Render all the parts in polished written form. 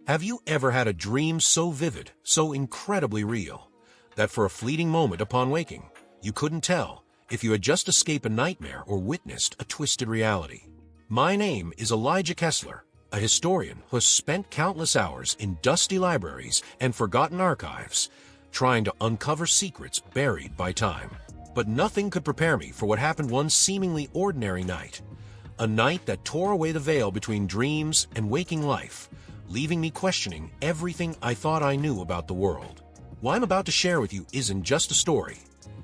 Have you ever had a dream so vivid, so incredibly real, that for a fleeting moment upon waking, you couldn't tell if you had just escaped a nightmare or witnessed a twisted reality? My name is Elijah Kessler, a historian who has spent countless hours in dusty libraries and forgotten archives, trying to uncover secrets buried by time. But nothing could prepare me for what happened one seemingly ordinary night, a night that tore away the veil between dreams and waking life, leaving me questioning everything I thought I knew about the world. What I'm about to share with you isn't just a story.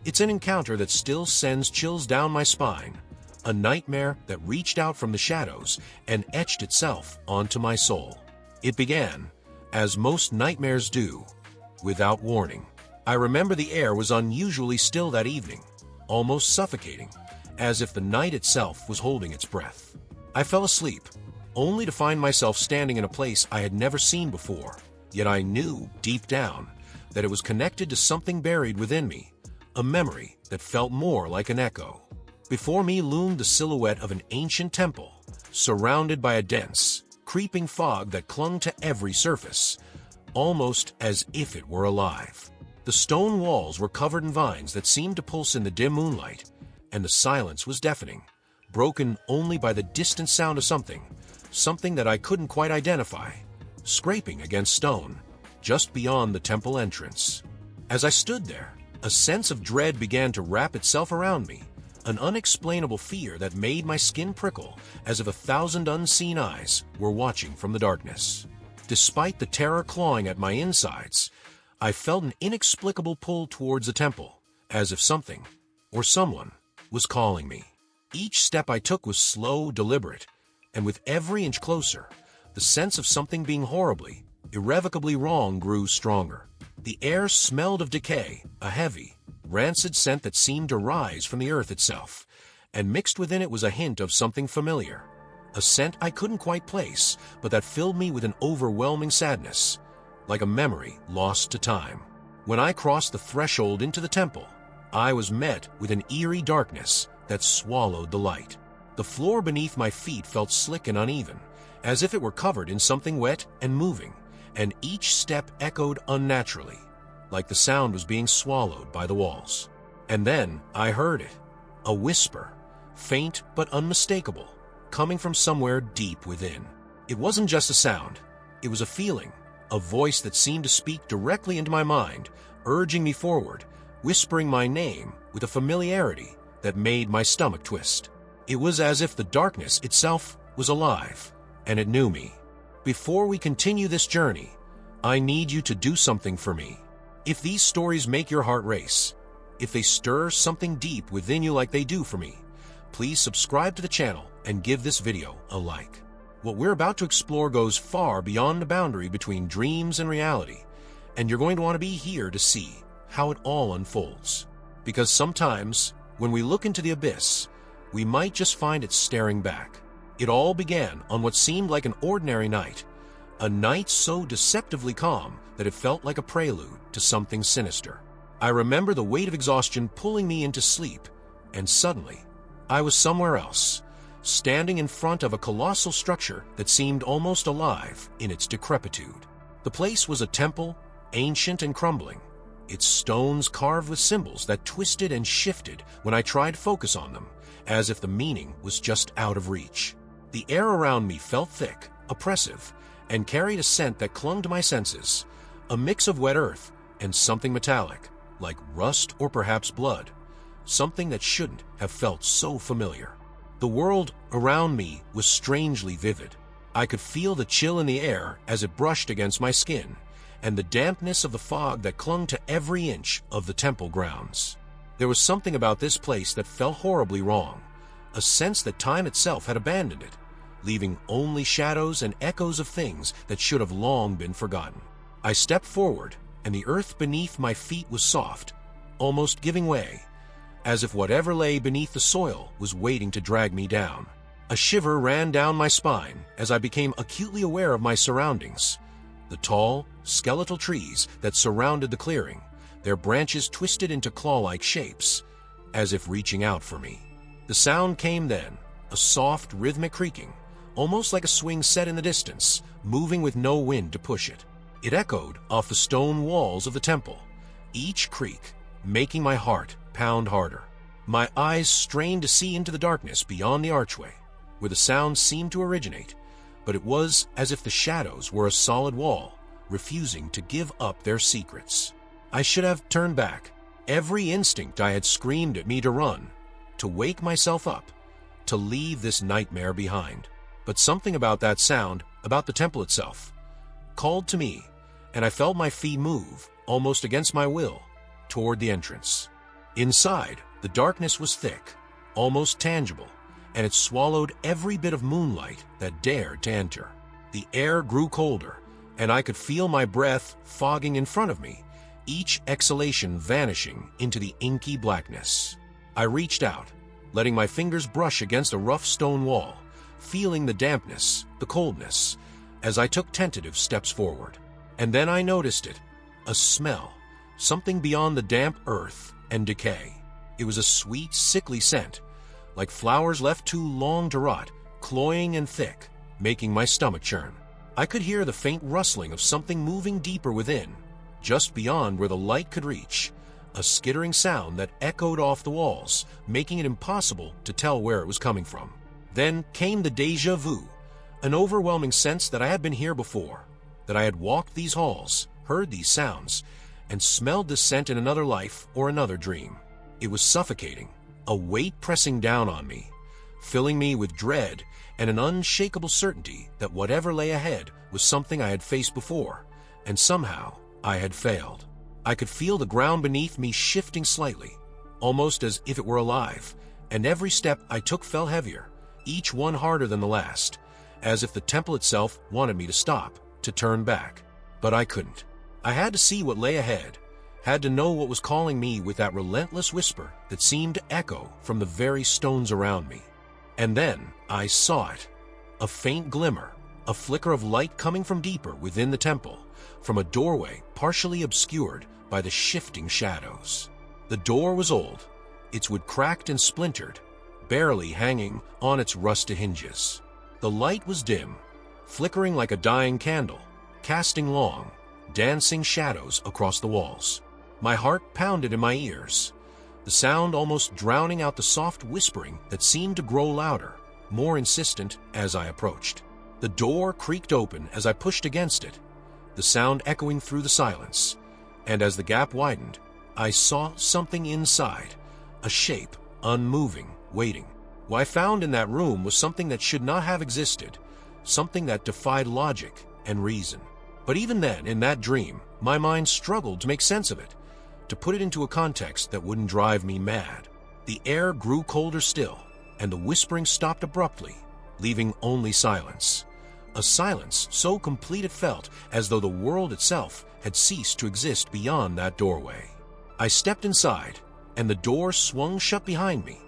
It's an encounter that still sends chills down my spine, a nightmare that reached out from the shadows and etched itself onto my soul. It began, as most nightmares do, without warning. I remember the air was unusually still that evening, almost suffocating, as if the night itself was holding its breath. I fell asleep, only to find myself standing in a place I had never seen before, yet I knew, deep down, that it was connected to something buried within me, a memory that felt more like an echo. Before me loomed the silhouette of an ancient temple, surrounded by a dense, creeping fog that clung to every surface, almost as if it were alive. The stone walls were covered in vines that seemed to pulse in the dim moonlight, and the silence was deafening, broken only by the distant sound of something that I couldn't quite identify, scraping against stone, just beyond the temple entrance. As I stood there, a sense of dread began to wrap itself around me, an unexplainable fear that made my skin prickle as if 1,000 unseen eyes were watching from the darkness. Despite the terror clawing at my insides, I felt an inexplicable pull towards the temple, as if something, or someone, was calling me. Each step I took was slow, deliberate, and with every inch closer, the sense of something being horribly, irrevocably wrong grew stronger. The air smelled of decay, a heavy, rancid scent that seemed to rise from the earth itself, and mixed within it was a hint of something familiar, a scent I couldn't quite place, but that filled me with an overwhelming sadness, like a memory lost to time. When I crossed the threshold into the temple, I was met with an eerie darkness that swallowed the light. The floor beneath my feet felt slick and uneven, as if it were covered in something wet and moving, and each step echoed unnaturally, like the sound was being swallowed by the walls. And then I heard it, a whisper, faint but unmistakable, coming from somewhere deep within. It wasn't just a sound, it was a feeling, a voice that seemed to speak directly into my mind, urging me forward, whispering my name with a familiarity that made my stomach twist. It was as if the darkness itself was alive, and it knew me. Before we continue this journey, I need you to do something for me. If these stories make your heart race, if they stir something deep within you like they do for me, please subscribe to the channel and give this video a like. What we're about to explore goes far beyond the boundary between dreams and reality, and you're going to want to be here to see how it all unfolds. Because sometimes, when we look into the abyss, we might just find it staring back. It all began on what seemed like an ordinary night, a night so deceptively calm that it felt like a prelude to something sinister. I remember the weight of exhaustion pulling me into sleep, and suddenly, I was somewhere else, standing in front of a colossal structure that seemed almost alive in its decrepitude. The place was a temple, ancient and crumbling, its stones carved with symbols that twisted and shifted when I tried to focus on them, as if the meaning was just out of reach. The air around me felt thick, oppressive, and carried a scent that clung to my senses, a mix of wet earth and something metallic, like rust or perhaps blood, something that shouldn't have felt so familiar. The world around me was strangely vivid. I could feel the chill in the air as it brushed against my skin, and the dampness of the fog that clung to every inch of the temple grounds. There was something about this place that felt horribly wrong, a sense that time itself had abandoned it, leaving only shadows and echoes of things that should have long been forgotten. I stepped forward, and the earth beneath my feet was soft, almost giving way, as if whatever lay beneath the soil was waiting to drag me down. A shiver ran down my spine as I became acutely aware of my surroundings. The tall, skeletal trees that surrounded the clearing, their branches twisted into claw-like shapes, as if reaching out for me. The sound came then, a soft, rhythmic creaking, almost like a swing set in the distance, moving with no wind to push it. It echoed off the stone walls of the temple, each creak making my heart pound harder. My eyes strained to see into the darkness beyond the archway, where the sound seemed to originate, but it was as if the shadows were a solid wall, refusing to give up their secrets. I should have turned back. Every instinct I had screamed at me to run, to wake myself up, to leave this nightmare behind. But something about that sound, about the temple itself, called to me, and I felt my feet move, almost against my will, toward the entrance. Inside, the darkness was thick, almost tangible, and it swallowed every bit of moonlight that dared to enter. The air grew colder, and I could feel my breath fogging in front of me, each exhalation vanishing into the inky blackness. I reached out, letting my fingers brush against a rough stone wall, feeling the dampness, the coldness, as I took tentative steps forward. And then I noticed it, a smell, something beyond the damp earth and decay. It was a sweet, sickly scent, like flowers left too long to rot, cloying and thick, making my stomach churn. I could hear the faint rustling of something moving deeper within, just beyond where the light could reach, a skittering sound that echoed off the walls, making it impossible to tell where it was coming from. Then came the déjà vu, an overwhelming sense that I had been here before, that I had walked these halls, heard these sounds, and smelled this scent in another life or another dream. It was suffocating, a weight pressing down on me, filling me with dread and an unshakable certainty that whatever lay ahead was something I had faced before, and somehow I had failed. I could feel the ground beneath me shifting slightly, almost as if it were alive, and every step I took fell heavier, each one harder than the last, as if the temple itself wanted me to stop, to turn back. But I couldn't. I had to see what lay ahead, had to know what was calling me with that relentless whisper that seemed to echo from the very stones around me. And then I saw it, a faint glimmer, a flicker of light coming from deeper within the temple, from a doorway partially obscured by the shifting shadows. The door was old, its wood cracked and splintered, barely hanging on its rusted hinges. The light was dim, flickering like a dying candle, casting long, dancing shadows across the walls. My heart pounded in my ears, the sound almost drowning out the soft whispering that seemed to grow louder, more insistent as I approached. The door creaked open as I pushed against it, the sound echoing through the silence, and as the gap widened, I saw something inside, a shape, unmoving, waiting. What I found in that room was something that should not have existed, something that defied logic and reason. But even then, in that dream, my mind struggled to make sense of it, to put it into a context that wouldn't drive me mad. The air grew colder still, and the whispering stopped abruptly, leaving only silence. A silence so complete it felt as though the world itself had ceased to exist beyond that doorway. I stepped inside, and the door swung shut behind me,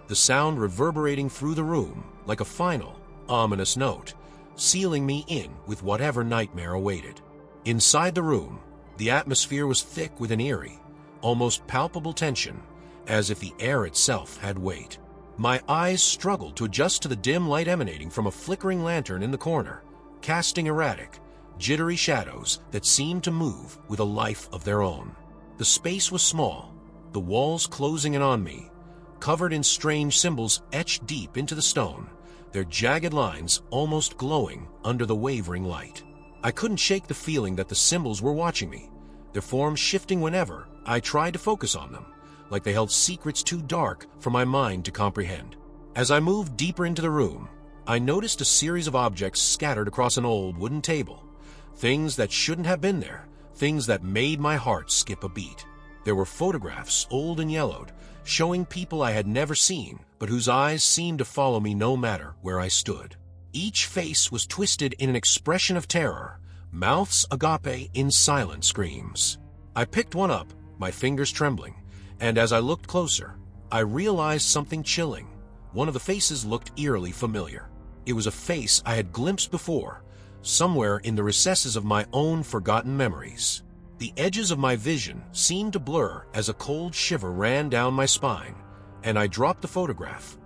the sound reverberating through the room like a final, ominous note, sealing me in with whatever nightmare awaited. Inside the room, the atmosphere was thick with an eerie, almost palpable tension, as if the air itself had weight. My eyes struggled to adjust to the dim light emanating from a flickering lantern in the corner, casting erratic, jittery shadows that seemed to move with a life of their own. The space was small, the walls closing in on me, covered in strange symbols etched deep into the stone, their jagged lines almost glowing under the wavering light. I couldn't shake the feeling that the symbols were watching me, their forms shifting whenever I tried to focus on them, like they held secrets too dark for my mind to comprehend. As I moved deeper into the room, I noticed a series of objects scattered across an old wooden table, things that shouldn't have been there, things that made my heart skip a beat. There were photographs, old and yellowed, showing people I had never seen, but whose eyes seemed to follow me no matter where I stood. Each face was twisted in an expression of terror, mouths agape in silent screams. I picked one up, my fingers trembling, and as I looked closer, I realized something chilling. One of the faces looked eerily familiar. It was a face I had glimpsed before, somewhere in the recesses of my own forgotten memories. The edges of my vision seemed to blur as a cold shiver ran down my spine, and I dropped the photograph,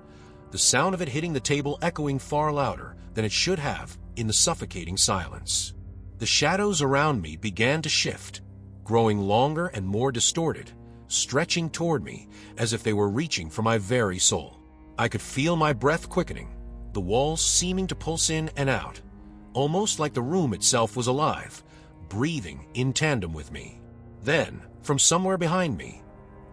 the sound of it hitting the table echoing far louder, than it should have in the suffocating silence. The shadows around me began to shift, growing longer and more distorted, stretching toward me as if they were reaching for my very soul. I could feel my breath quickening, the walls seeming to pulse in and out, almost like the room itself was alive, breathing in tandem with me. Then, from somewhere behind me,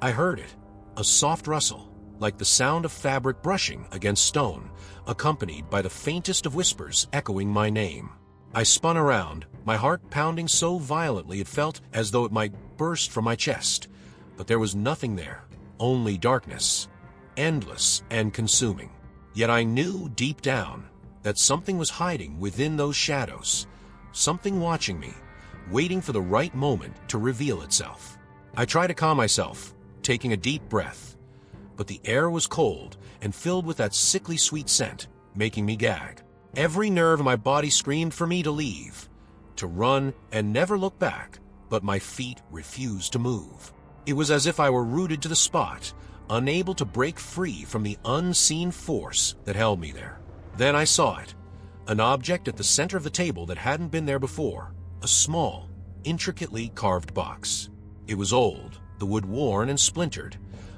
I heard it, a soft rustle, like the sound of fabric brushing against stone, accompanied by the faintest of whispers echoing my name. I spun around, my heart pounding so violently it felt as though it might burst from my chest. But there was nothing there, only darkness, endless and consuming. Yet I knew deep down that something was hiding within those shadows, something watching me, waiting for the right moment to reveal itself. I tried to calm myself, taking a deep breath, but the air was cold and filled with that sickly sweet scent, making me gag. Every nerve in my body screamed for me to leave, to run and never look back, but my feet refused to move. It was as if I were rooted to the spot, unable to break free from the unseen force that held me there. Then I saw it, an object at the center of the table that hadn't been there before, a small, intricately carved box. It was old, the wood worn and splintered,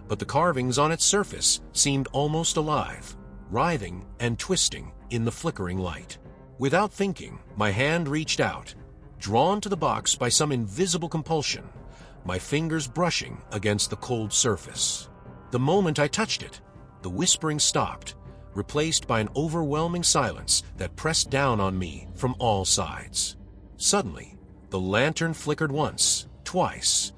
but the carvings on its surface seemed almost alive, writhing and twisting in the flickering light. Without thinking, my hand reached out, drawn to the box by some invisible compulsion, my fingers brushing against the cold surface. The moment I touched it, the whispering stopped, replaced by an overwhelming silence that pressed down on me from all sides. Suddenly, the lantern flickered once, twice,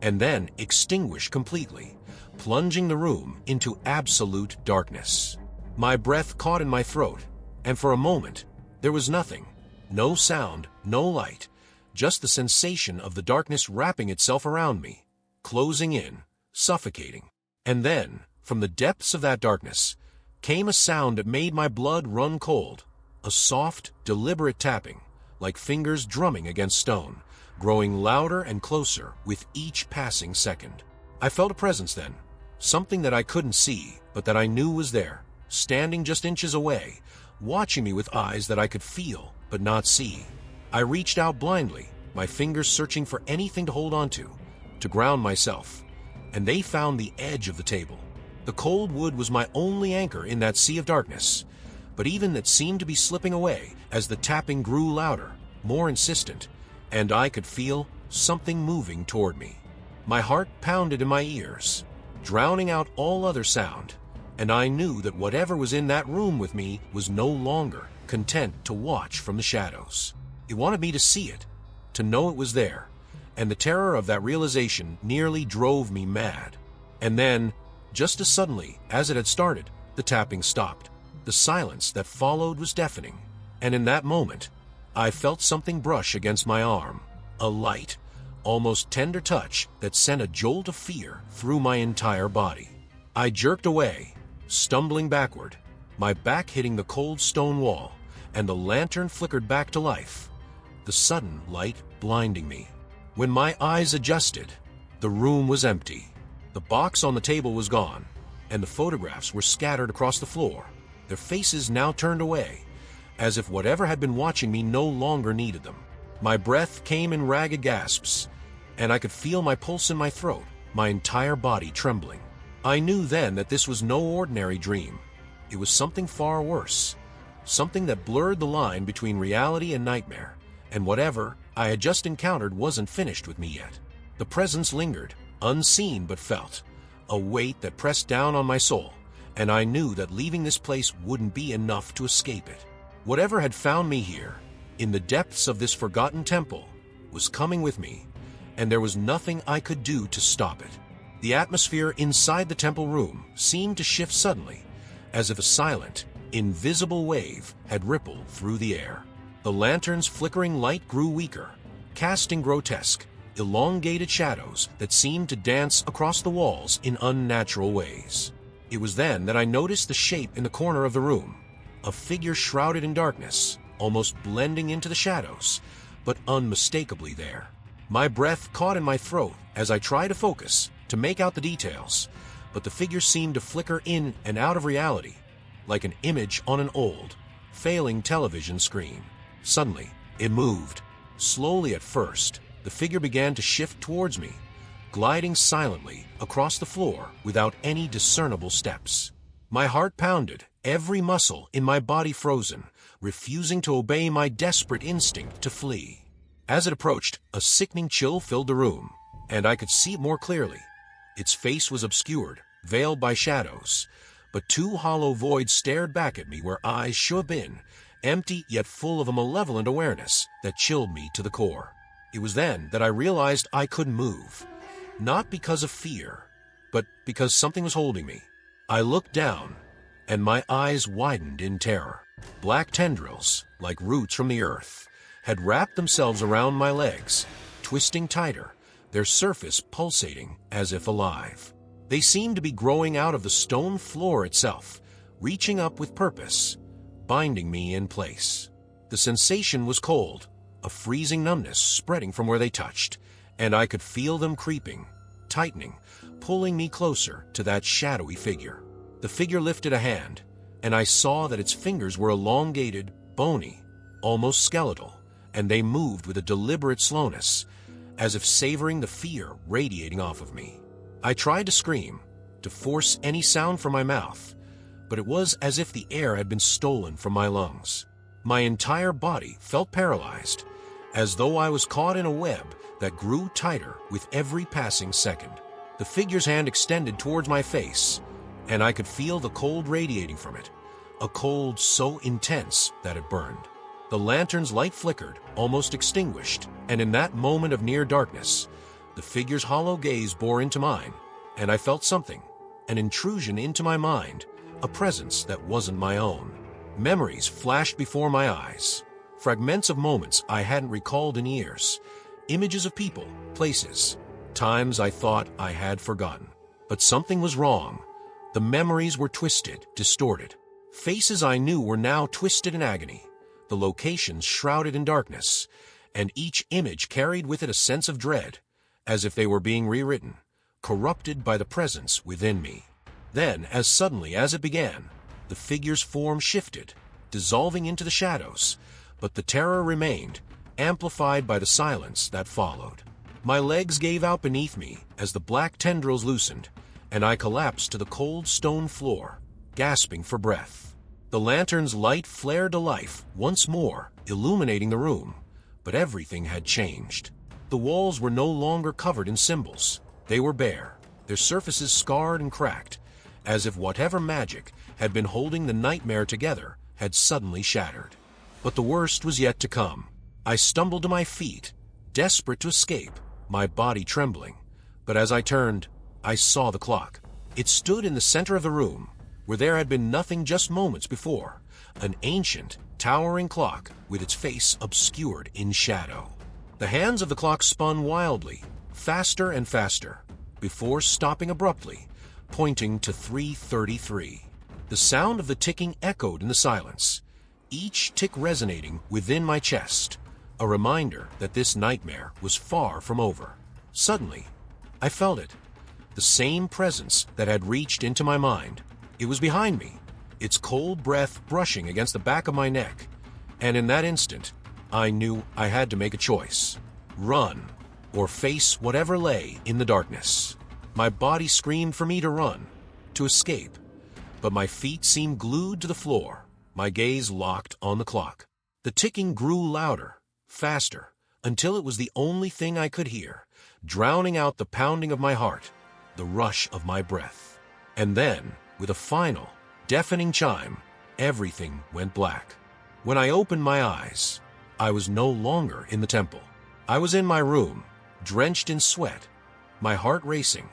and then extinguished completely, plunging the room into absolute darkness. My breath caught in my throat, and for a moment, there was nothing, no sound, no light, just the sensation of the darkness wrapping itself around me, closing in, suffocating. And then, from the depths of that darkness, came a sound that made my blood run cold, a soft, deliberate tapping, like fingers drumming against stone, growing louder and closer with each passing second. I felt a presence then, something that I couldn't see, but that I knew was there, standing just inches away, watching me with eyes that I could feel but not see. I reached out blindly, my fingers searching for anything to hold on to ground myself, and they found the edge of the table. The cold wood was my only anchor in that sea of darkness, but even that seemed to be slipping away as the tapping grew louder, more insistent, and I could feel something moving toward me. My heart pounded in my ears, drowning out all other sound, and I knew that whatever was in that room with me was no longer content to watch from the shadows. It wanted me to see it, to know it was there, and the terror of that realization nearly drove me mad. And then, just as suddenly as it had started, the tapping stopped. The silence that followed was deafening, and in that moment, I felt something brush against my arm, a light, almost tender touch that sent a jolt of fear through my entire body. I jerked away, stumbling backward, my back hitting the cold stone wall, and the lantern flickered back to life, the sudden light blinding me. When my eyes adjusted, the room was empty. The box on the table was gone, and the photographs were scattered across the floor, their faces now turned away, as if whatever had been watching me no longer needed them. My breath came in ragged gasps, and I could feel my pulse in my throat, my entire body trembling. I knew then that this was no ordinary dream. It was something far worse, something that blurred the line between reality and nightmare, and whatever I had just encountered wasn't finished with me yet. The presence lingered, unseen but felt, a weight that pressed down on my soul, and I knew that leaving this place wouldn't be enough to escape it. Whatever had found me here, in the depths of this forgotten temple, was coming with me, and there was nothing I could do to stop it. The atmosphere inside the temple room seemed to shift suddenly, as if a silent, invisible wave had rippled through the air. The lantern's flickering light grew weaker, casting grotesque, elongated shadows that seemed to dance across the walls in unnatural ways. It was then that I noticed the shape in the corner of the room, a figure shrouded in darkness, almost blending into the shadows, but unmistakably there. My breath caught in my throat as I tried to focus, to make out the details, but the figure seemed to flicker in and out of reality, like an image on an old, failing television screen. Suddenly, it moved. Slowly at first, the figure began to shift towards me, gliding silently across the floor without any discernible steps. My heart pounded, every muscle in my body frozen, refusing to obey my desperate instinct to flee. As it approached, a sickening chill filled the room, and I could see it more clearly. Its face was obscured, veiled by shadows, but two hollow voids stared back at me where eyes should have been, empty yet full of a malevolent awareness that chilled me to the core. It was then that I realized I couldn't move, not because of fear, but because something was holding me. I looked down, and my eyes widened in terror. Black tendrils, like roots from the earth, had wrapped themselves around my legs, twisting tighter, their surface pulsating as if alive. They seemed to be growing out of the stone floor itself, reaching up with purpose, binding me in place. The sensation was cold, a freezing numbness spreading from where they touched, and I could feel them creeping, tightening, pulling me closer to that shadowy figure. The figure lifted a hand, and I saw that its fingers were elongated, bony, almost skeletal, and they moved with a deliberate slowness, as if savoring the fear radiating off of me. I tried to scream, to force any sound from my mouth, but it was as if the air had been stolen from my lungs. My entire body felt paralyzed, as though I was caught in a web that grew tighter with every passing second. The figure's hand extended towards my face, and I could feel the cold radiating from it, a cold so intense that it burned. The lantern's light flickered, almost extinguished, and in that moment of near darkness, the figure's hollow gaze bore into mine, and I felt something, an intrusion into my mind, a presence that wasn't my own. Memories flashed before my eyes, fragments of moments I hadn't recalled in years, images of people, places, times I thought I had forgotten. But something was wrong. The memories were twisted, distorted. Faces I knew were now twisted in agony, the locations shrouded in darkness, and each image carried with it a sense of dread, as if they were being rewritten, corrupted by the presence within me. Then, as suddenly as it began, the figure's form shifted, dissolving into the shadows, but the terror remained, amplified by the silence that followed. My legs gave out beneath me as the black tendrils loosened, and I collapsed to the cold stone floor, gasping for breath. The lantern's light flared to life once more, illuminating the room, but everything had changed. The walls were no longer covered in symbols. They were bare, their surfaces scarred and cracked, as if whatever magic had been holding the nightmare together had suddenly shattered. But the worst was yet to come. I stumbled to my feet, desperate to escape, my body trembling. But as I turned, I saw the clock. It stood in the center of the room, where there had been nothing just moments before, an ancient, towering clock with its face obscured in shadow. The hands of the clock spun wildly, faster and faster, before stopping abruptly, pointing to 3:33. The sound of the ticking echoed in the silence, each tick resonating within my chest, a reminder that this nightmare was far from over. Suddenly, I felt it, the same presence that had reached into my mind. It was behind me, its cold breath brushing against the back of my neck, and in that instant, I knew I had to make a choice: run, or face whatever lay in the darkness. My body screamed for me to run, to escape, but my feet seemed glued to the floor, my gaze locked on the clock. The ticking grew louder, faster, until it was the only thing I could hear, drowning out the pounding of my heart, the rush of my breath. And then, with a final, deafening chime, everything went black. When I opened my eyes, I was no longer in the temple. I was in my room, drenched in sweat, my heart racing,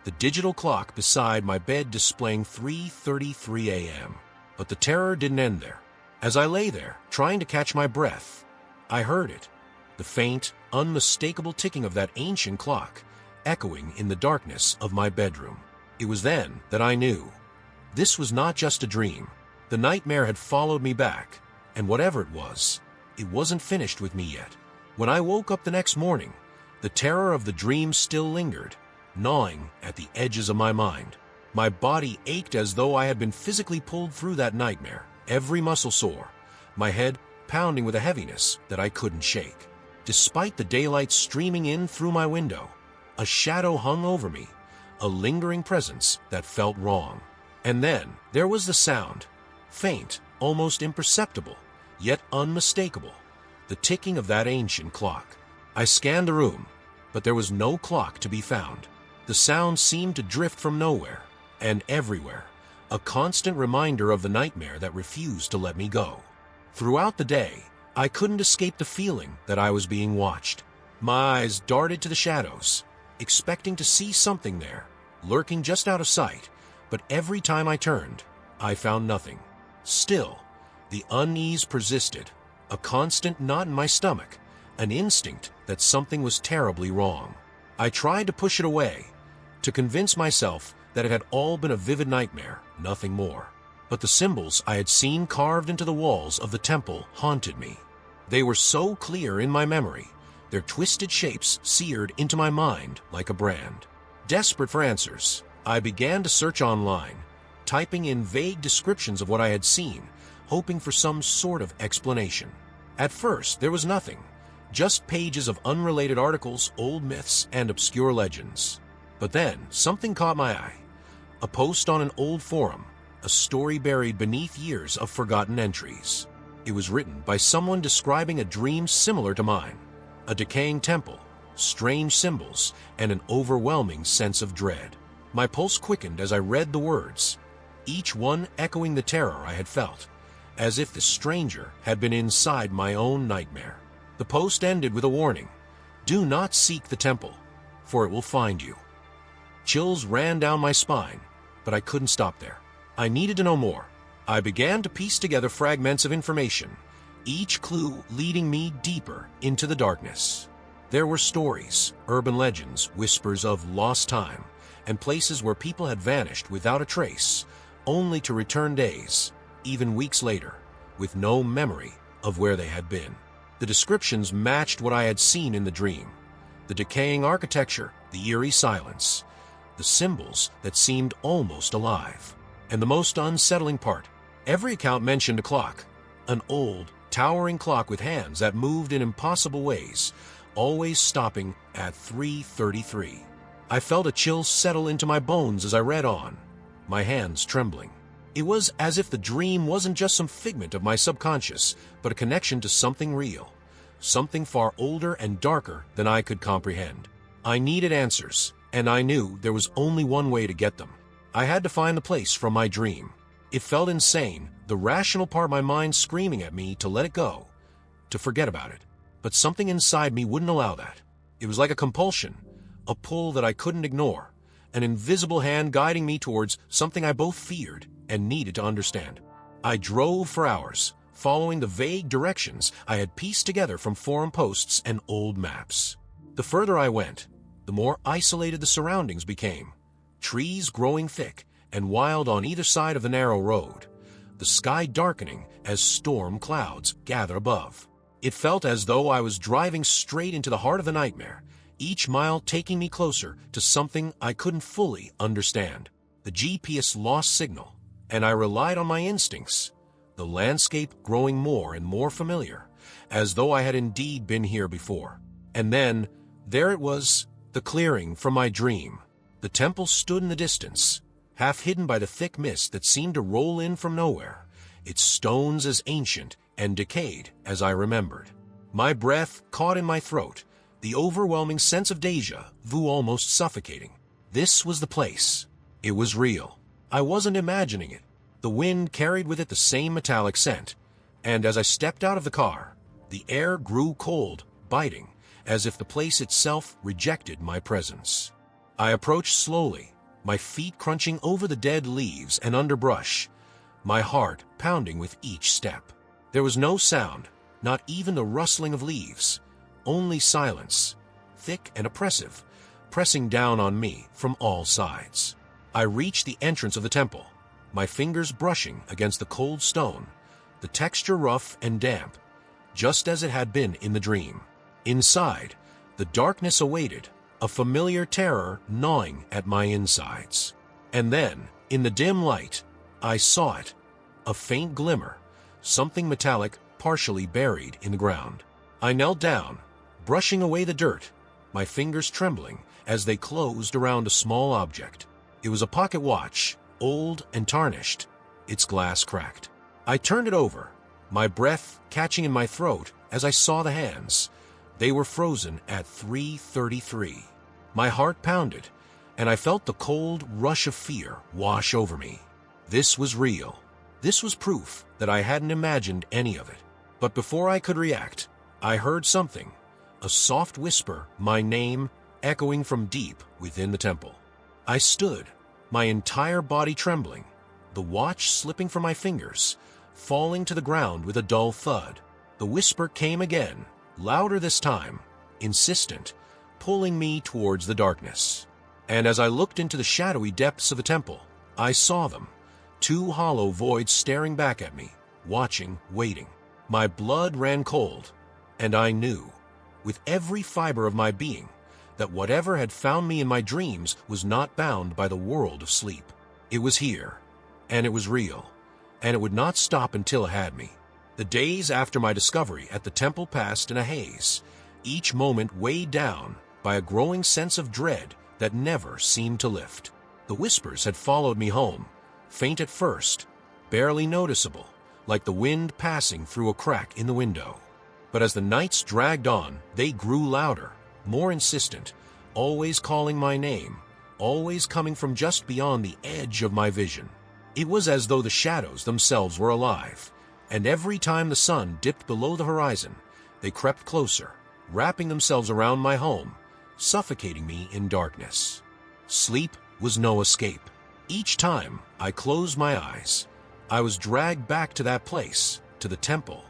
the digital clock beside my bed displaying 3:33 a.m. But the terror didn't end there. As I lay there, trying to catch my breath, I heard it, the faint, unmistakable ticking of that ancient clock, echoing in the darkness of my bedroom. It was then that I knew. This was not just a dream. The nightmare had followed me back, and whatever it wasn't finished with me yet. When I woke up the next morning, the terror of the dream still lingered, gnawing at the edges of my mind. My body ached as though I had been physically pulled through that nightmare, every muscle sore, my head pounding with a heaviness that I couldn't shake. Despite the daylight streaming in through my window, a shadow hung over me, a lingering presence that felt wrong. And then there was the sound, faint, almost imperceptible, yet unmistakable, the ticking of that ancient clock. I scanned the room, but there was no clock to be found. The sound seemed to drift from nowhere and everywhere, a constant reminder of the nightmare that refused to let me go. Throughout the day, I couldn't escape the feeling that I was being watched. My eyes darted to the shadows, expecting to see something there, lurking just out of sight, but every time I turned, I found nothing. Still, the unease persisted, a constant knot in my stomach, an instinct that something was terribly wrong. I tried to push it away, to convince myself that it had all been a vivid nightmare, nothing more. But the symbols I had seen carved into the walls of the temple haunted me. They were so clear in my memory, their twisted shapes seared into my mind like a brand. Desperate for answers, I began to search online, typing in vague descriptions of what I had seen, hoping for some sort of explanation. At first, there was nothing, just pages of unrelated articles, old myths, and obscure legends. But then, something caught my eye. A post on an old forum, a story buried beneath years of forgotten entries. It was written by someone describing a dream similar to mine, a decaying temple, strange symbols, and an overwhelming sense of dread. My pulse quickened as I read the words, each one echoing the terror I had felt, as if the stranger had been inside my own nightmare. The post ended with a warning, "Do not seek the temple, for it will find you." Chills ran down my spine, but I couldn't stop there. I needed to know more. I began to piece together fragments of information, each clue leading me deeper into the darkness. There were stories, urban legends, whispers of lost time, and places where people had vanished without a trace, only to return days, even weeks later, with no memory of where they had been. The descriptions matched what I had seen in the dream. The decaying architecture, the eerie silence, the symbols that seemed almost alive. And the most unsettling part, every account mentioned a clock, an old, towering clock with hands that moved in impossible ways, always stopping at 3:33. I felt a chill settle into my bones as I read on, my hands trembling. It was as if the dream wasn't just some figment of my subconscious, but a connection to something real, something far older and darker than I could comprehend. I needed answers, and I knew there was only one way to get them. I had to find the place from my dream. It felt insane, the rational part of my mind screaming at me to let it go, to forget about it. But something inside me wouldn't allow that. It was like a compulsion, a pull that I couldn't ignore, an invisible hand guiding me towards something I both feared and needed to understand. I drove for hours, following the vague directions I had pieced together from forum posts and old maps. The further I went, the more isolated the surroundings became. Trees growing thick and wild on either side of the narrow road, the sky darkening as storm clouds gather above. It felt as though I was driving straight into the heart of the nightmare, each mile taking me closer to something I couldn't fully understand. The GPS lost signal, and I relied on my instincts, the landscape growing more and more familiar, as though I had indeed been here before. And then, there it was, the clearing from my dream. The temple stood in the distance, half hidden by the thick mist that seemed to roll in from nowhere, its stones as ancient and decayed as I remembered. My breath caught in my throat, the overwhelming sense of déjà vu almost suffocating. This was the place. It was real. I wasn't imagining it. The wind carried with it the same metallic scent, and as I stepped out of the car, the air grew cold, biting, as if the place itself rejected my presence. I approached slowly, my feet crunching over the dead leaves and underbrush, my heart pounding with each step. There was no sound, not even the rustling of leaves, only silence, thick and oppressive, pressing down on me from all sides. I reached the entrance of the temple, my fingers brushing against the cold stone, the texture rough and damp, just as it had been in the dream. Inside, the darkness awaited, a familiar terror gnawing at my insides. And then, in the dim light, I saw it, a faint glimmer, something metallic partially buried in the ground. I knelt down, brushing away the dirt, my fingers trembling as they closed around a small object. It was a pocket watch, old and tarnished, its glass cracked. I turned it over, my breath catching in my throat as I saw the hands. They were frozen at 3:33. My heart pounded, and I felt the cold rush of fear wash over me. This was real. This was proof that I hadn't imagined any of it. But before I could react, I heard something, a soft whisper, my name, echoing from deep within the temple. I stood, my entire body trembling, the watch slipping from my fingers, falling to the ground with a dull thud. The whisper came again, louder this time, insistent, pulling me towards the darkness. And as I looked into the shadowy depths of the temple, I saw them, two hollow voids staring back at me, watching, waiting. My blood ran cold, and I knew, with every fiber of my being, that whatever had found me in my dreams was not bound by the world of sleep. It was here, and it was real, and it would not stop until it had me. The days after my discovery at the temple passed in a haze, each moment weighed down by a growing sense of dread that never seemed to lift. The whispers had followed me home, faint at first, barely noticeable, like the wind passing through a crack in the window. But as the nights dragged on, they grew louder, more insistent, always calling my name, always coming from just beyond the edge of my vision. It was as though the shadows themselves were alive, and every time the sun dipped below the horizon, they crept closer, wrapping themselves around my home, suffocating me in darkness. Sleep was no escape. Each time I closed my eyes, I was dragged back to that place, to the temple,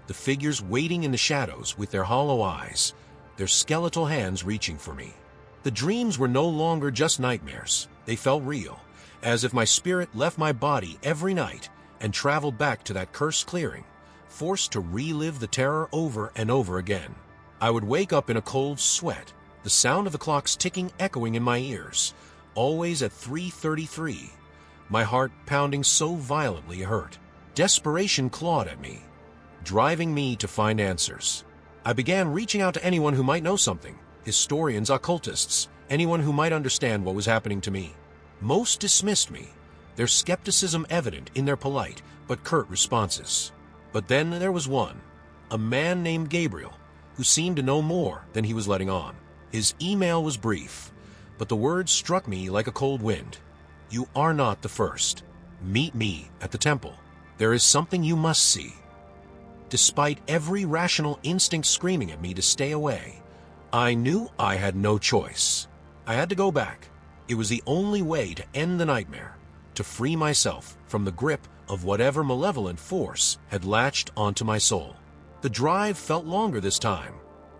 the figures waiting in the shadows with their hollow eyes, their skeletal hands reaching for me. The dreams were no longer just nightmares. They felt real, as if my spirit left my body every night and traveled back to that cursed clearing, forced to relive the terror over and over again. I would wake up in a cold sweat, the sound of the clocks ticking echoing in my ears, always at 3:33, my heart pounding so violently it hurt. Desperation clawed at me, driving me to find answers. I began reaching out to anyone who might know something, historians, occultists, anyone who might understand what was happening to me. Most dismissed me, their skepticism evident in their polite but curt responses. But then there was one, a man named Gabriel, who seemed to know more than he was letting on. His email was brief, but the words struck me like a cold wind. You are not the first. Meet me at the temple. There is something you must see. Despite every rational instinct screaming at me to stay away, I knew I had no choice. I had to go back. It was the only way to end the nightmare, to free myself from the grip of whatever malevolent force had latched onto my soul. The drive felt longer this time,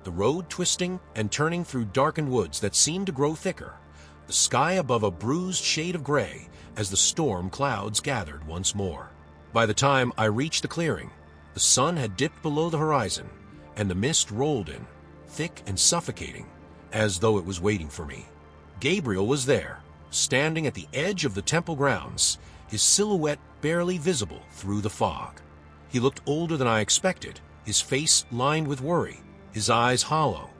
the road twisting and turning through darkened woods that seemed to grow thicker, the sky above a bruised shade of gray as the storm clouds gathered once more. By the time I reached the clearing, the sun had dipped below the horizon, and the mist rolled in, thick and suffocating, as though it was waiting for me. Gabriel was there, standing at the edge of the temple grounds, his silhouette barely visible through the fog. He looked older than I expected, his face lined with worry, his eyes hollow,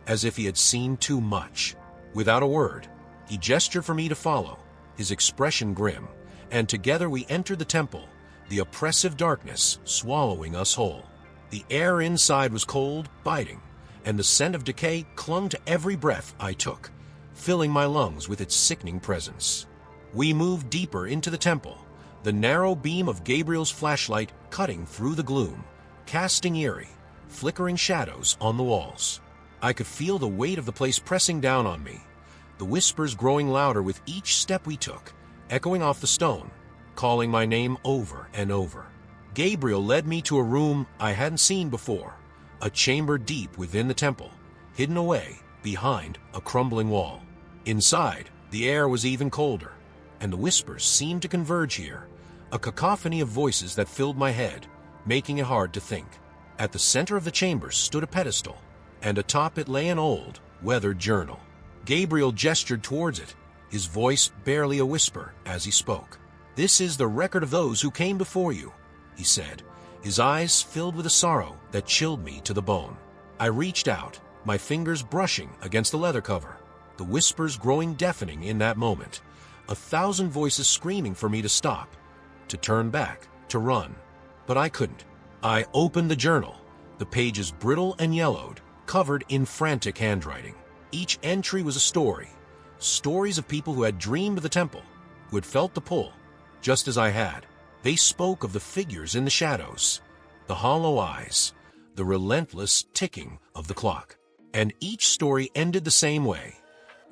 as if he had seen too much. Without a word, he gestured for me to follow, his expression grim, and together we entered the temple, the oppressive darkness swallowing us whole. The air inside was cold, biting, and the scent of decay clung to every breath I took, filling my lungs with its sickening presence. We moved deeper into the temple, the narrow beam of Gabriel's flashlight cutting through the gloom, casting eerie, flickering shadows on the walls. I could feel the weight of the place pressing down on me, the whispers growing louder with each step we took, echoing off the stone, calling my name over and over. Gabriel led me to a room I hadn't seen before, a chamber deep within the temple, hidden away behind a crumbling wall. Inside, the air was even colder, and the whispers seemed to converge here, a cacophony of voices that filled my head, making it hard to think. At the center of the chamber stood a pedestal, and atop it lay an old, weathered journal. Gabriel gestured towards it, his voice barely a whisper as he spoke. "This is the record of those who came before you," he said, his eyes filled with a sorrow that chilled me to the bone. I reached out, my fingers brushing against the leather cover, the whispers growing deafening in that moment, 1,000 voices screaming for me to stop, to turn back, to run. But I couldn't. I opened the journal, the pages brittle and yellowed, covered in frantic handwriting. Each entry was a story, stories of people who had dreamed of the temple, who had felt the pull, just as I had. They spoke of the figures in the shadows, the hollow eyes, the relentless ticking of the clock. And each story ended the same way,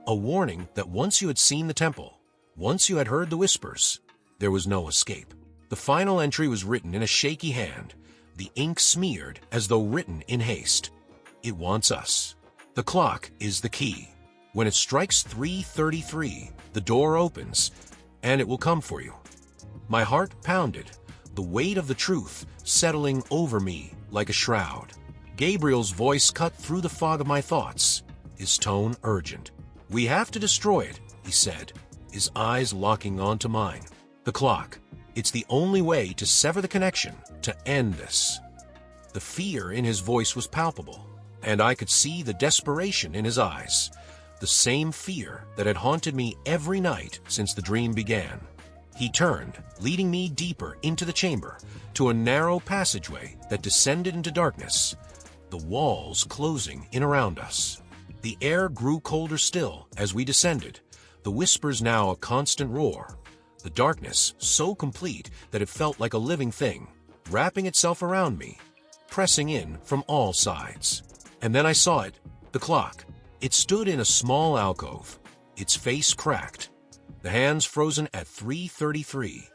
a warning that once you had seen the temple, once you had heard the whispers, there was no escape. The final entry was written in a shaky hand, the ink smeared as though written in haste. It wants us. The clock is the key. When it strikes 3:33, the door opens, and it will come for you. My heart pounded, the weight of the truth settling over me like a shroud. Gabriel's voice cut through the fog of my thoughts, his tone urgent. "We have to destroy it," he said, his eyes locking onto mine. "The clock. It's the only way to sever the connection, to end this." The fear in his voice was palpable, and I could see the desperation in his eyes, the same fear that had haunted me every night since the dream began. He turned, leading me deeper into the chamber, to a narrow passageway that descended into darkness, the walls closing in around us. The air grew colder still as we descended, the whispers now a constant roar, the darkness so complete that it felt like a living thing, wrapping itself around me, pressing in from all sides. And then I saw it, the clock. It stood in a small alcove, its face cracked, the hands frozen at 3:33,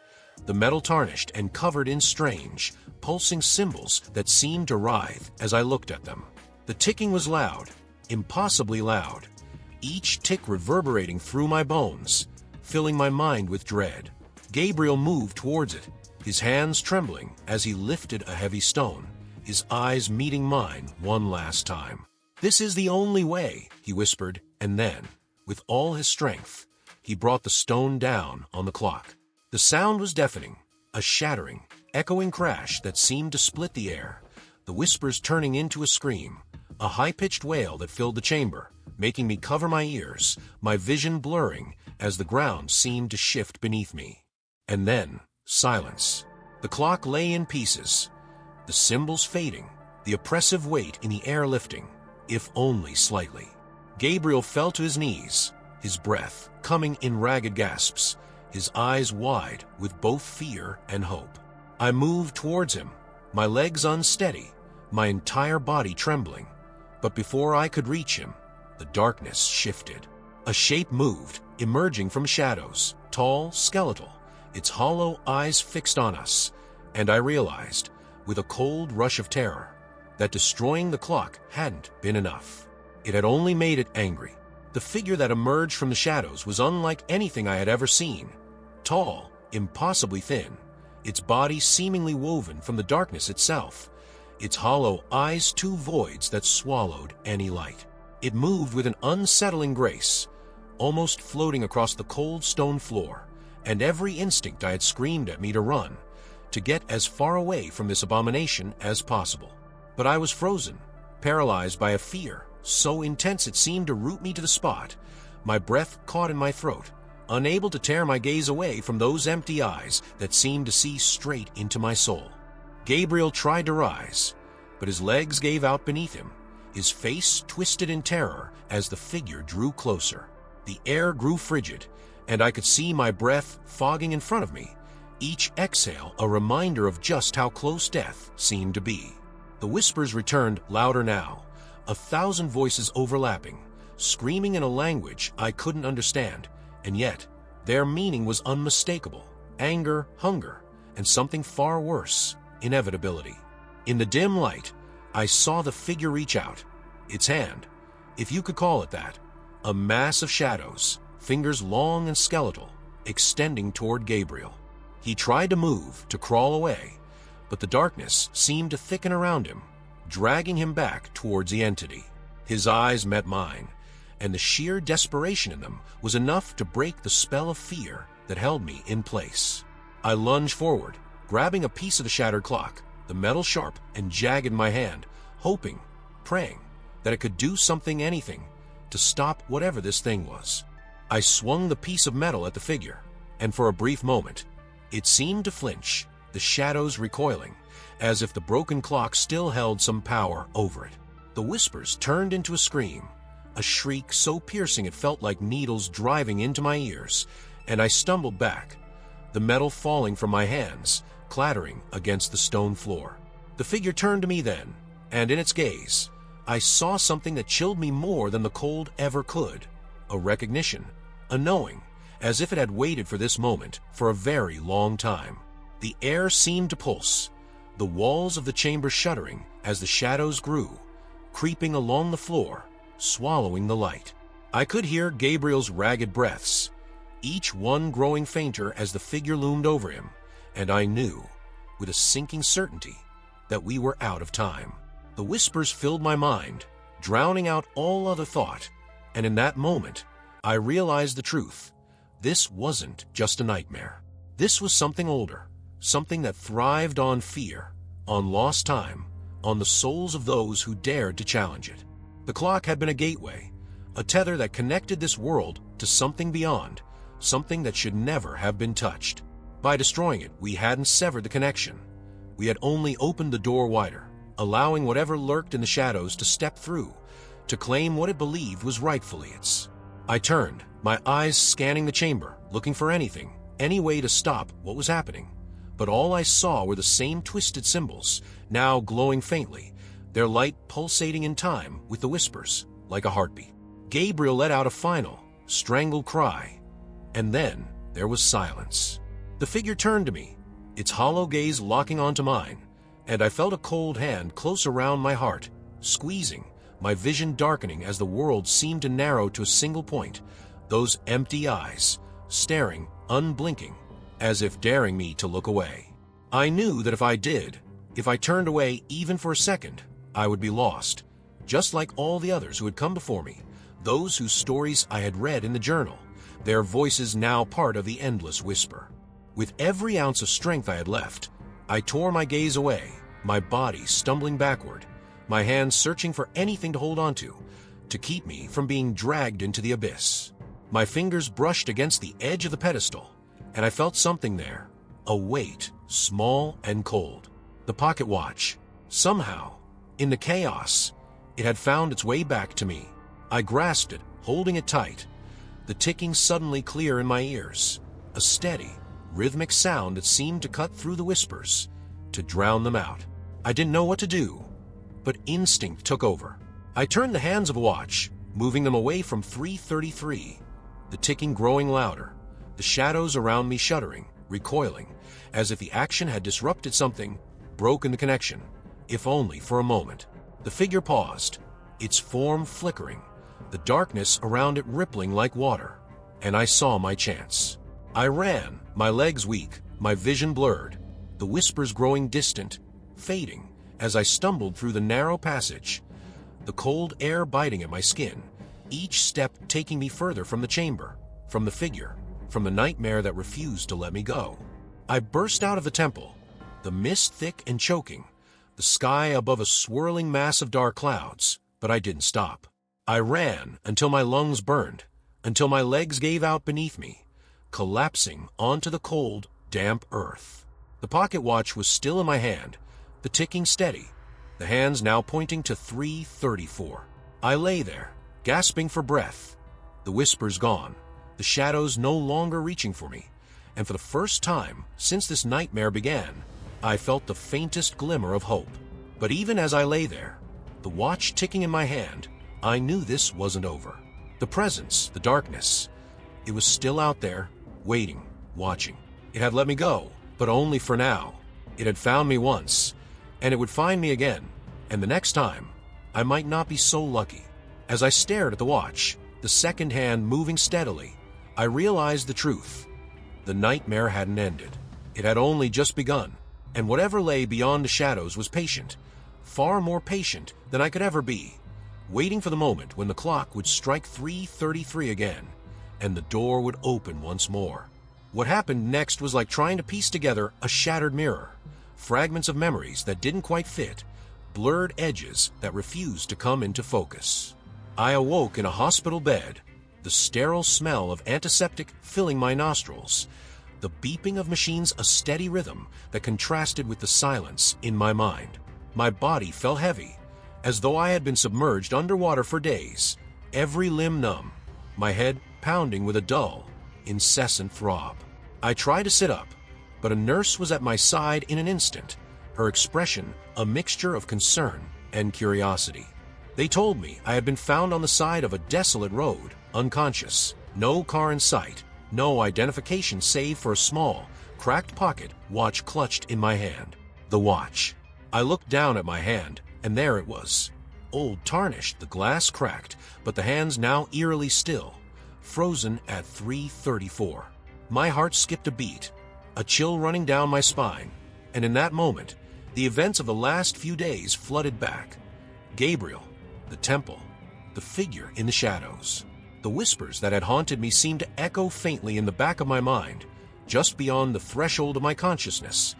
the metal tarnished and covered in strange, pulsing symbols that seemed to writhe as I looked at them. The ticking was loud, impossibly loud, each tick reverberating through my bones, filling my mind with dread. Gabriel moved towards it, his hands trembling as he lifted a heavy stone, his eyes meeting mine one last time. "This is the only way," he whispered, and then, with all his strength, he brought the stone down on the clock. The sound was deafening, a shattering, echoing crash that seemed to split the air, the whispers turning into a scream, a high-pitched wail that filled the chamber, making me cover my ears, my vision blurring as the ground seemed to shift beneath me. And then, silence. The clock lay in pieces, the symbols fading, the oppressive weight in the air lifting, if only slightly. Gabriel fell to his knees, his breath coming in ragged gasps, his eyes wide with both fear and hope. I moved towards him, my legs unsteady, my entire body trembling. But before I could reach him, the darkness shifted. A shape moved, emerging from shadows, tall, skeletal, its hollow eyes fixed on us, and I realized, with a cold rush of terror, that destroying the clock hadn't been enough. It had only made it angry. The figure that emerged from the shadows was unlike anything I had ever seen. Tall, impossibly thin, its body seemingly woven from the darkness itself, its hollow eyes two voids that swallowed any light. It moved with an unsettling grace, almost floating across the cold stone floor, and every instinct I had screamed at me to run, to get as far away from this abomination as possible. But I was frozen, paralyzed by a fear so intense it seemed to root me to the spot, my breath caught in my throat, unable to tear my gaze away from those empty eyes that seemed to see straight into my soul. Gabriel tried to rise, but his legs gave out beneath him, his face twisted in terror as the figure drew closer. The air grew frigid, and I could see my breath fogging in front of me, each exhale a reminder of just how close death seemed to be. The whispers returned louder now, 1,000 voices overlapping, screaming in a language I couldn't understand, and yet their meaning was unmistakable: anger, hunger, and something far worse, inevitability. In the dim light, I saw the figure reach out, its hand, if you could call it that, a mass of shadows, fingers long and skeletal, extending toward Gabriel. He tried to move, to crawl away, but the darkness seemed to thicken around him, dragging him back towards the entity. His eyes met mine, and the sheer desperation in them was enough to break the spell of fear that held me in place. I lunged forward, grabbing a piece of the shattered clock, the metal sharp and jagged in my hand, hoping, praying, that it could do something, anything, to stop whatever this thing was. I swung the piece of metal at the figure, and for a brief moment, it seemed to flinch, the shadows recoiling, as if the broken clock still held some power over it. The whispers turned into a scream, a shriek so piercing it felt like needles driving into my ears, and I stumbled back, the metal falling from my hands, clattering against the stone floor. The figure turned to me then, and in its gaze, I saw something that chilled me more than the cold ever could. A recognition, a knowing, as if it had waited for this moment for a very long time. The air seemed to pulse, the walls of the chamber shuddering as the shadows grew, creeping along the floor, swallowing the light. I could hear Gabriel's ragged breaths, each one growing fainter as the figure loomed over him, and I knew, with a sinking certainty, that we were out of time. The whispers filled my mind, drowning out all other thought, and in that moment, I realized the truth. This wasn't just a nightmare. This was something older, something that thrived on fear, on lost time, on the souls of those who dared to challenge it. The clock had been a gateway, a tether that connected this world to something beyond, something that should never have been touched. By destroying it, we hadn't severed the connection. We had only opened the door wider, allowing whatever lurked in the shadows to step through, to claim what it believed was rightfully its. I turned, my eyes scanning the chamber, looking for anything, any way to stop what was happening. But all I saw were the same twisted symbols, now glowing faintly, their light pulsating in time with the whispers, like a heartbeat. Gabriel let out a final, strangled cry, and then there was silence. The figure turned to me, its hollow gaze locking onto mine, and I felt a cold hand close around my heart, squeezing, my vision darkening as the world seemed to narrow to a single point, those empty eyes, staring, unblinking, as if daring me to look away. I knew that if I did, if I turned away even for a second, I would be lost, just like all the others who had come before me, those whose stories I had read in the journal, their voices now part of the endless whisper. With every ounce of strength I had left, I tore my gaze away, my body stumbling backward, my hands searching for anything to hold onto, to keep me from being dragged into the abyss. My fingers brushed against the edge of the pedestal, and I felt something there, a weight, small and cold. The pocket watch. Somehow, in the chaos, it had found its way back to me. I grasped it, holding it tight, the ticking suddenly clear in my ears, a steady, rhythmic sound that seemed to cut through the whispers, to drown them out. I didn't know what to do, but instinct took over. I turned the hands of a watch, moving them away from 3:33, the ticking growing louder, the shadows around me shuddering, recoiling, as if the action had disrupted something, broken the connection, if only for a moment. The figure paused, its form flickering, the darkness around it rippling like water, and I saw my chance. I ran, my legs weak, my vision blurred, the whispers growing distant, fading, as I stumbled through the narrow passage, the cold air biting at my skin, each step taking me further from the chamber, from the figure, from the nightmare that refused to let me go. I burst out of the temple, the mist thick and choking, the sky above a swirling mass of dark clouds, but I didn't stop. I ran until my lungs burned, until my legs gave out beneath me, collapsing onto the cold, damp earth. The pocket watch was still in my hand, the ticking steady, the hands now pointing to 3:34. I lay there, gasping for breath, the whispers gone, the shadows no longer reaching for me, and for the first time since this nightmare began, I felt the faintest glimmer of hope. But even as I lay there, the watch ticking in my hand, I knew this wasn't over. The presence, the darkness, it was still out there, waiting, watching. It had let me go, but only for now. It had found me once, and it would find me again, and the next time, I might not be so lucky. As I stared at the watch, the second hand moving steadily, I realized the truth. The nightmare hadn't ended. It had only just begun, and whatever lay beyond the shadows was patient, far more patient than I could ever be, waiting for the moment when the clock would strike 3:33 again, and the door would open once more. What happened next was like trying to piece together a shattered mirror, fragments of memories that didn't quite fit, blurred edges that refused to come into focus. I awoke in a hospital bed, the sterile smell of antiseptic filling my nostrils, the beeping of machines a steady rhythm that contrasted with the silence in my mind. My body felt heavy, as though I had been submerged underwater for days, every limb numb, my head pounding with a dull, incessant throb. I tried to sit up, but a nurse was at my side in an instant, her expression a mixture of concern and curiosity. They told me I had been found on the side of a desolate road, unconscious, no car in sight, no identification save for a small, cracked pocket watch clutched in my hand. The watch. I looked down at my hand, and there it was. Old tarnished, the glass cracked, but the hands now eerily still, frozen at 3:34. My heart skipped a beat, a chill running down my spine, and in that moment, the events of the last few days flooded back. Gabriel, the temple, the figure in the shadows. The whispers that had haunted me seemed to echo faintly in the back of my mind, just beyond the threshold of my consciousness,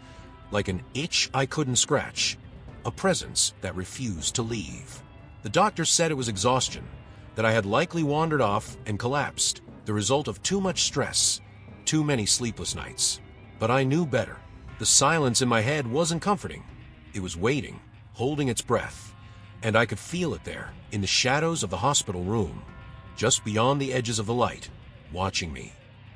like an itch I couldn't scratch, a presence that refused to leave. The doctor said it was exhaustion, that I had likely wandered off and collapsed, the result of too much stress, too many sleepless nights. But I knew better. The silence in my head wasn't comforting. It was waiting, holding its breath, and I could feel it there, in the shadows of the hospital room, just beyond the edges of the light, watching me.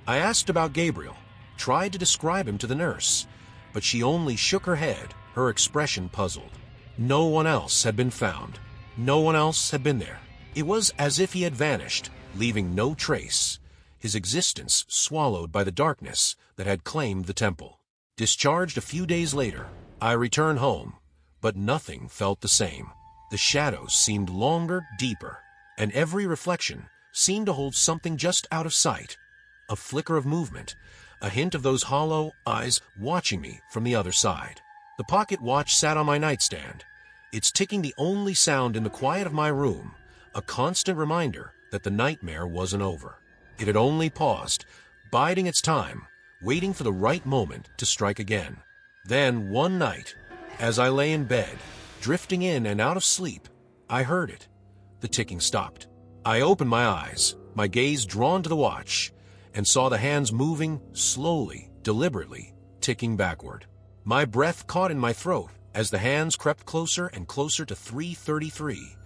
I asked about Gabriel, tried to describe him to the nurse, but she only shook her head, her expression puzzled. No one else had been found. No one else had been there. It was as if he had vanished, leaving no trace, his existence swallowed by the darkness that had claimed the temple. Discharged a few days later, I returned home, but nothing felt the same. The shadows seemed longer, deeper, and every reflection seemed to hold something just out of sight. A flicker of movement, a hint of those hollow eyes watching me from the other side. The pocket watch sat on my nightstand, its ticking the only sound in the quiet of my room, a constant reminder that the nightmare wasn't over. It had only paused, biding its time, waiting for the right moment to strike again. Then, one night, as I lay in bed, drifting in and out of sleep, I heard it. The ticking stopped. I opened my eyes, my gaze drawn to the watch, and saw the hands moving slowly, deliberately, ticking backward. My breath caught in my throat as the hands crept closer and closer to 3:33,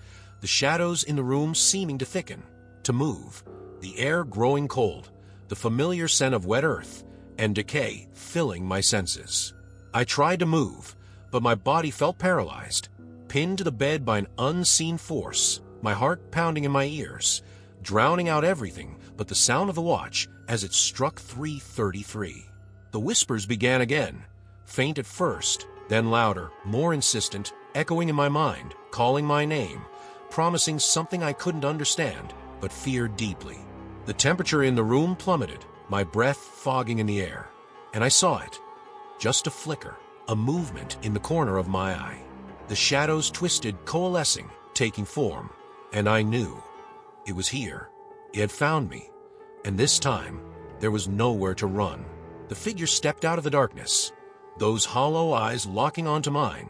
the shadows in the room seeming to thicken, to move, the air growing cold, the familiar scent of wet earth and decay filling my senses. I tried to move, but my body felt paralyzed, pinned to the bed by an unseen force, my heart pounding in my ears, drowning out everything but the sound of the watch as it struck 3:33. The whispers began again, faint at first, then louder, more insistent, echoing in my mind, calling my name, promising something I couldn't understand, but feared deeply. The temperature in the room plummeted, my breath fogging in the air, and I saw it. Just a flicker, a movement in the corner of my eye. The shadows twisted, coalescing, taking form, and I knew. It was here. It had found me, and this time, there was nowhere to run. The figure stepped out of the darkness, those hollow eyes locking onto mine,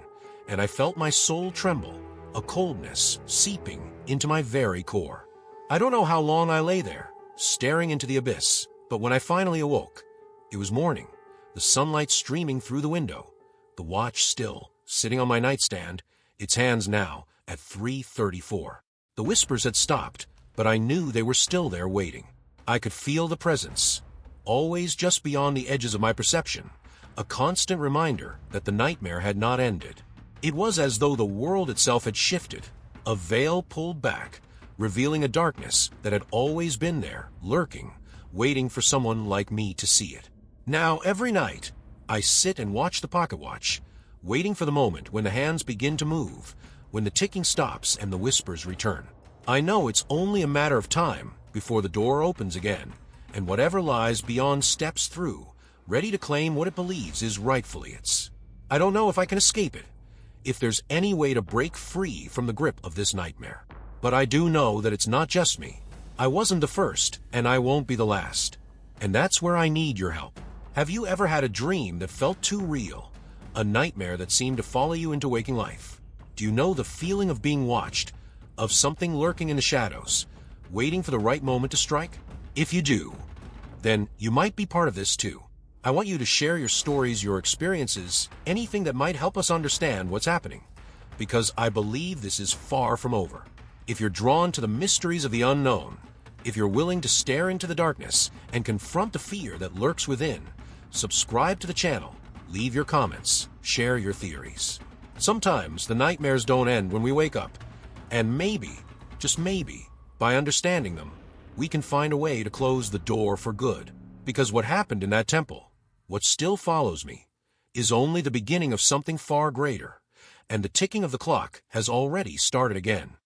and I felt my soul tremble, a coldness seeping into my very core. I don't know how long I lay there, staring into the abyss, but when I finally awoke, it was morning, the sunlight streaming through the window, the watch still, sitting on my nightstand, its hands now at 3:34. The whispers had stopped, but I knew they were still there waiting. I could feel the presence, always just beyond the edges of my perception, a constant reminder that the nightmare had not ended. It was as though the world itself had shifted, a veil pulled back, revealing a darkness that had always been there, lurking, waiting for someone like me to see it. Now, every night, I sit and watch the pocket watch, waiting for the moment when the hands begin to move, when the ticking stops and the whispers return. I know it's only a matter of time before the door opens again, and whatever lies beyond steps through, ready to claim what it believes is rightfully its. I don't know if I can escape it, if there's any way to break free from the grip of this nightmare. But I do know that it's not just me. I wasn't the first, and I won't be the last. And that's where I need your help. Have you ever had a dream that felt too real, A nightmare that seemed to follow you into waking life. Do you know the feeling of being watched, of something lurking in the shadows, waiting for the right moment to strike? If you do, then you might be part of this too. I want you to share your stories, your experiences, anything that might help us understand what's happening, because I believe this is far from over. If you're drawn to the mysteries of the unknown, if you're willing to stare into the darkness and confront the fear that lurks within, subscribe to the channel, leave your comments, share your theories. Sometimes the nightmares don't end when we wake up, and maybe, just maybe, by understanding them, we can find a way to close the door for good. Because what happened in that temple, what still follows me, is only the beginning of something far greater, and the ticking of the clock has already started again.